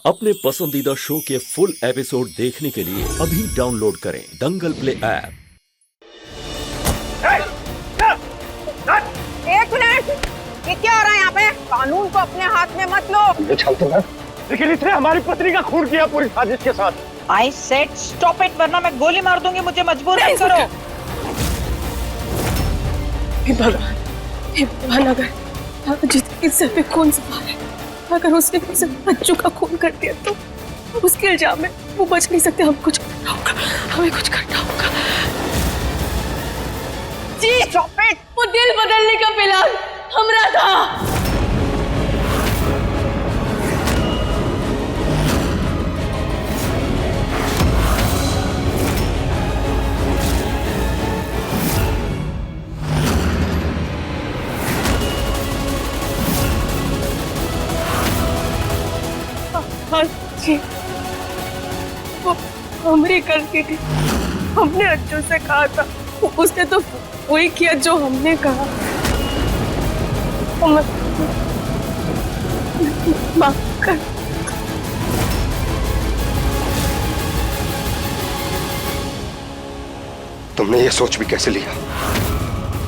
अपने पसंदीदा शो के फुल एपिसोड देखने के लिए अभी डाउनलोड करें दंगल प्ले ऐप। एक मिनट, ये क्या हो रहा है यहाँ पे? कानून को अपने हाथ में मत लो। ये चलते ना, लेकिन इसने हमारी पत्नी का खून किया पूरी साजिश के साथ। I said stop it, वरना मैं गोली मार दूंगी। मुझे मजबूर मत करो। हे भगवान, अगर जितने सर पे खून सवार है, अगर उसने किसी बच्चों का खून कर दिया तो उसके इल्जाम में वो बच नहीं सकते। हमें कुछ करना होगा, हमें कुछ करना होगा। जी Stop it! वो दिल बदलने का प्लान हमरा था। हाँ जी, वो हमरी गलती थी। हमने अच्छों से कहा था, उसने तो वही किया जो हमने कहा। माफ कर। तुमने ये सोच भी कैसे लिया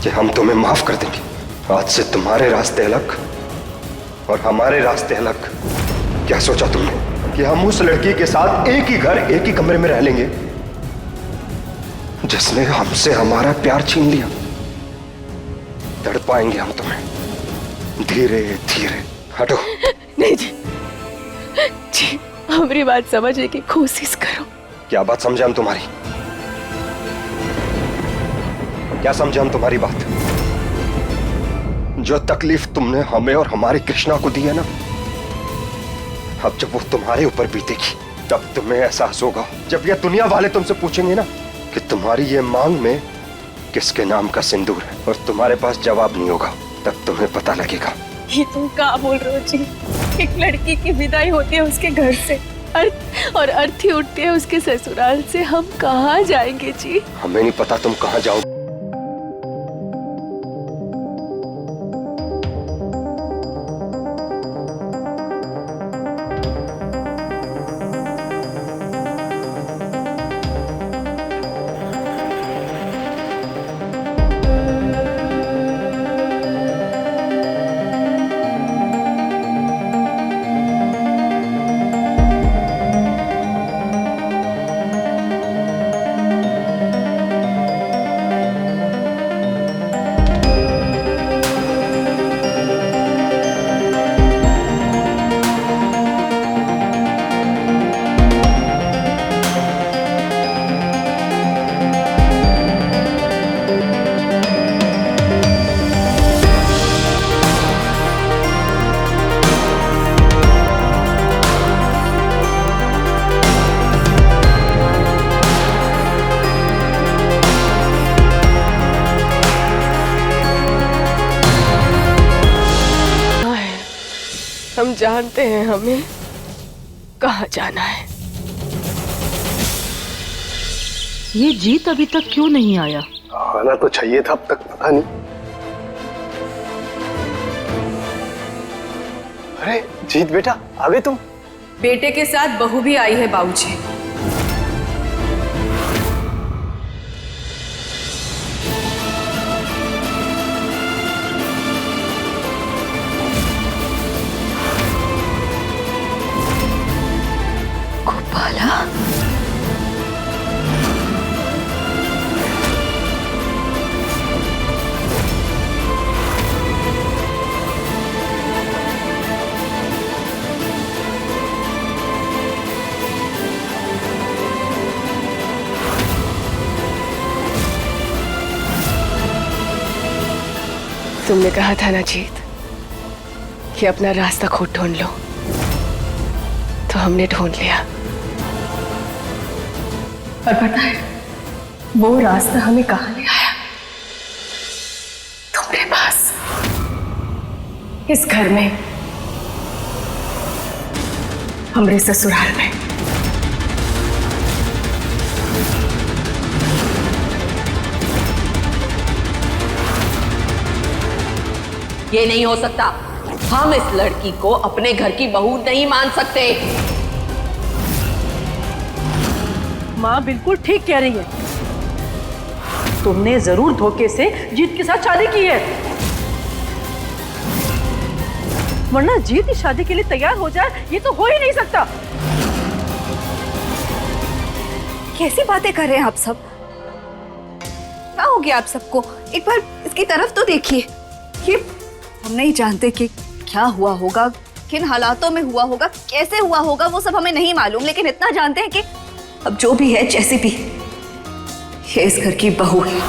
कि हम तुम्हें माफ कर देंगे? आज से तुम्हारे रास्ते अलग और हमारे रास्ते अलग। क्या सोचा तुमने कि हम उस लड़की के साथ एक ही घर, एक ही कमरे में रह लेंगे जिसने हमसे हमारा प्यार छीन लिया? तड़पाएंगे हम तुम्हें धीरे धीरे। हटो। नहीं जी, जी हमारी बात समझने की कोशिश करो। क्या बात समझे हम तुम्हारी? क्या समझे हम तुम्हारी बात? जो तकलीफ तुमने हमें और हमारे कृष्णा को दी है ना, अब जब वो तुम्हारे ऊपर बीतेगी तब तुम्हें एहसास होगा। जब ये दुनिया वाले तुमसे पूछेंगे ना कि तुम्हारी ये मांग में किसके नाम का सिंदूर है और तुम्हारे पास जवाब नहीं होगा, तब तुम्हें पता लगेगा। ये तुम क्या बोल रहे हो जी? एक लड़की की विदाई होती है उसके घर से और अर्थी उठती है उसके ससुराल से। हम कहाँ जाएंगे जी? हमें नहीं पता तुम कहाँ जाओगे। हम जानते हैं हमें कहाँ जाना है। ये जीत अभी तक क्यों नहीं आया? आना तो चाहिए था, अब तक पता नहीं। अरे जीत बेटा, आ गए तुम? बेटे के साथ बहू भी आई है बाबूजी। गोपाला, तुमने कहा था ना जीत कि अपना रास्ता खुद ढूंढ लो, तो हमने ढूंढ लिया। और पता है वो रास्ता हमें कहाँ ले आया? तुम्हारे पास, इस घर में, हमारे ससुराल में। ये नहीं हो सकता। हम इस लड़की को अपने घर की बहू नहीं मान सकते। माँ बिल्कुल ठीक कह रही है। तुमने जरूर धोखे से जीत के साथ शादी की है, वरना जीत इस शादी के लिए तैयार हो जाए ये तो हो ही नहीं सकता। कैसी बातें कर रहे हैं आप सब? क्या हो गया आप सबको? एक बार इसकी तरफ तो देखिए। ये हम नहीं जानते कि क्या हुआ होगा, किन हालातों में हुआ होगा, कैसे हुआ होगा, वो सब हमें नहीं मालूम, लेकिन इतना जानते हैं कि अब जो भी है, जैसी भी, ये इस घर की बहू है।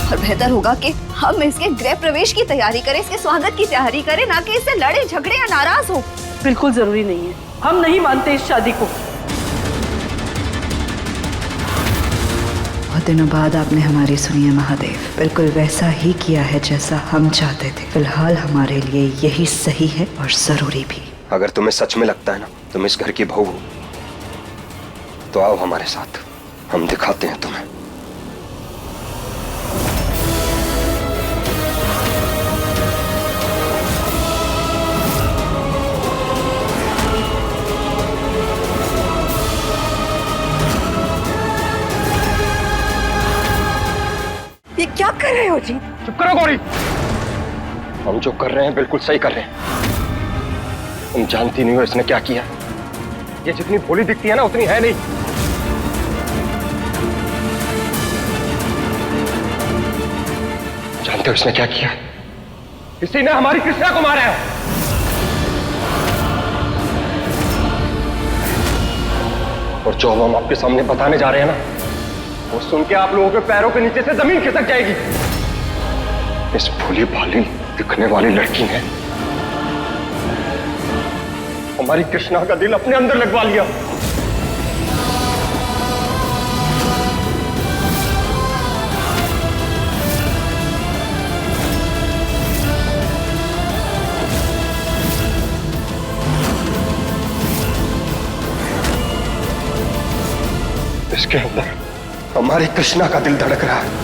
और बेहतर होगा कि हम इसके गृह प्रवेश की तैयारी करें, इसके स्वागत की तैयारी करें, ना कि इससे लड़े झगड़े या नाराज हो। बिल्कुल जरूरी नहीं है, हम नहीं मानते इस शादी को। बहुत दिनों बाद आपने हमारी सुनी है महादेव। बिल्कुल वैसा ही किया है जैसा हम चाहते थे। फिलहाल हमारे लिए यही सही है और जरूरी भी। अगर तुम्हें सच में लगता है ना तुम इस घर की बहू हो, तो आओ हमारे साथ, हम दिखाते हैं तुम्हें। ये क्या कर रहे हो जी? चुप करो गौरी। हम जो कर रहे हैं बिल्कुल सही कर रहे हैं। तुम जानती नहीं हो इसने क्या किया। ये जितनी भोली दिखती है ना उतनी है नहीं। जानते हो इसने क्या किया? इसी ने हमारी कृष्णा को मारा है। और जो हम आपके सामने बताने जा रहे हैं ना, वो सुन के आप लोगों के पैरों के नीचे से जमीन खिसक जाएगी। इस भोली भाली दिखने वाली लड़की ने हमारी कृष्णा का दिल अपने अंदर लगवा लिया। इसके अंदर हमारी कृष्णा का दिल धड़क रहा है।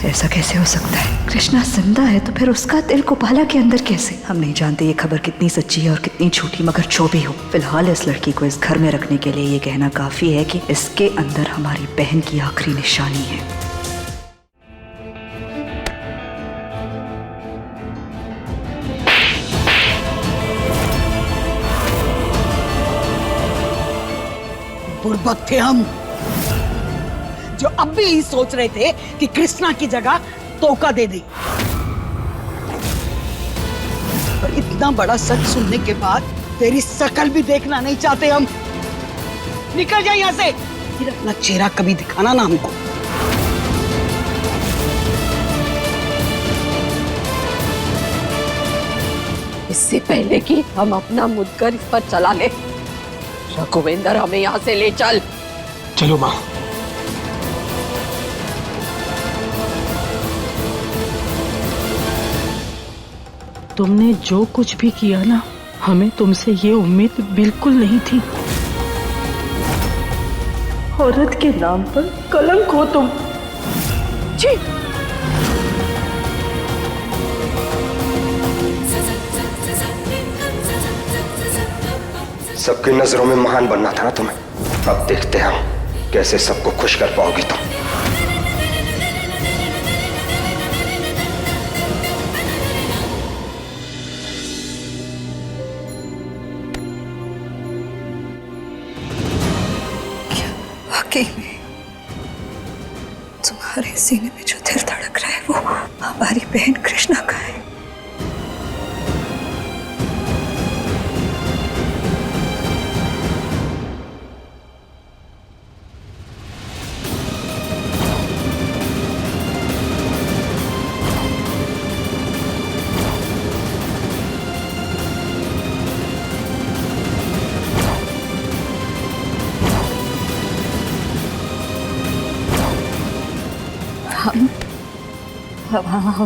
ऐसा कैसे हो सकता है? कृष्णा जिंदा है तो फिर उसका दिल गोपाला के अंदर कैसे? हम नहीं जानते ये खबर कितनी सच्ची है और कितनी झूठी, मगर जो भी हो, फिलहाल इस लड़की को इस घर में रखने के लिए ये कहना काफी है कि इसके अंदर हमारी बहन की आखिरी निशानी है। बुड़बक थे हम, जो अब भी यही सोच रहे थे कि कृष्णा की जगह तोका दे दी। और इतना बड़ा सच सुनने के बाद तेरी शकल भी देखना नहीं चाहते हम। निकल जा यहाँ से, फिर अपना चेहरा कभी दिखाना ना हमको। इससे पहले कि हम अपना मुद्गर इस पर चला ले, रघुवेंद्र हमें यहाँ से ले चल। चलो माँ। तुमने जो कुछ भी किया ना, हमें तुमसे ये उम्मीद बिल्कुल नहीं थी। औरत के नाम पर कलंक हो तुम। जी सबकी नजरों में महान बनना था ना तुम्हें। अब देखते हैं हम कैसे सबको खुश कर पाओगी तुम। क्या वाकई में तुम्हारे सीने में जो दिल धड़क रहा है वो हमारी बहन कृष्णा का है?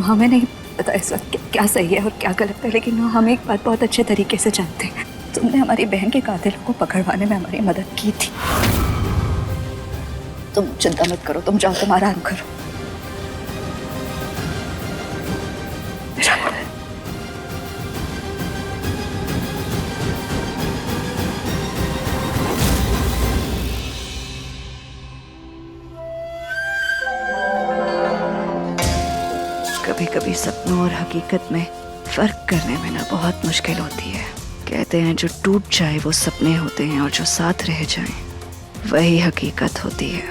हमें नहीं पता इस वक्त क्या सही है और क्या गलत है, लेकिन हम एक बात बहुत अच्छे तरीके से जानते हैं। तुमने हमारी बहन के कातिलों को पकड़वाने में हमारी मदद की थी। तुम चिंता मत करो, तुम जाओ, तुम आराम करो। कभी सपनों और हकीकत में फर्क करने में ना बहुत मुश्किल होती है। कहते हैं जो टूट जाए वो सपने होते हैं और जो साथ रह जाए वही हकीकत होती है।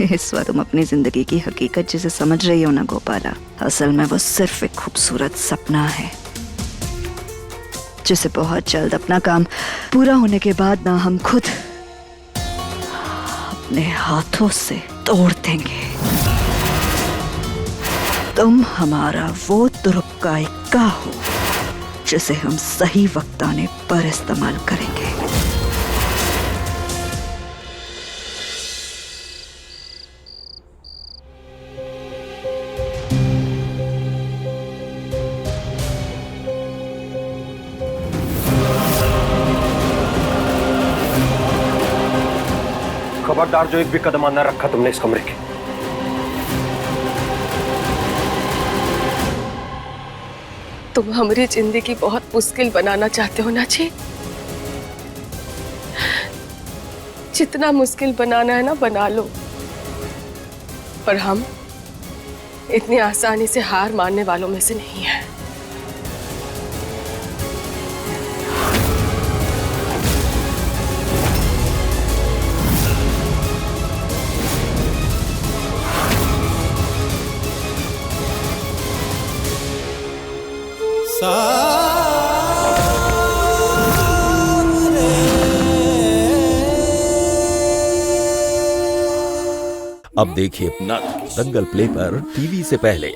इस वक्त तुम अपनी जिंदगी की हकीकत जिसे समझ रही हो ना गोपाला, असल में वो सिर्फ एक खूबसूरत सपना है जिसे बहुत जल्द अपना काम पूरा होने के बाद ना हम खुद अपने हाथों से तोड़ देंगे। तुम हमारा वो तुरुक्का इक्का हो जिसे हम सही वक्त आने पर इस्तेमाल करेंगे। खबरदार, जो एक भी कदम आना रखा तुमने इस कमरे के। तुम हमारी जिंदगी बहुत मुश्किल बनाना चाहते हो ना जी? जितना मुश्किल बनाना है ना बना लो, पर हम इतनी आसानी से हार मानने वालों में से नहीं है। अब देखिए नट दंगल प्ले पर टीवी से पहले।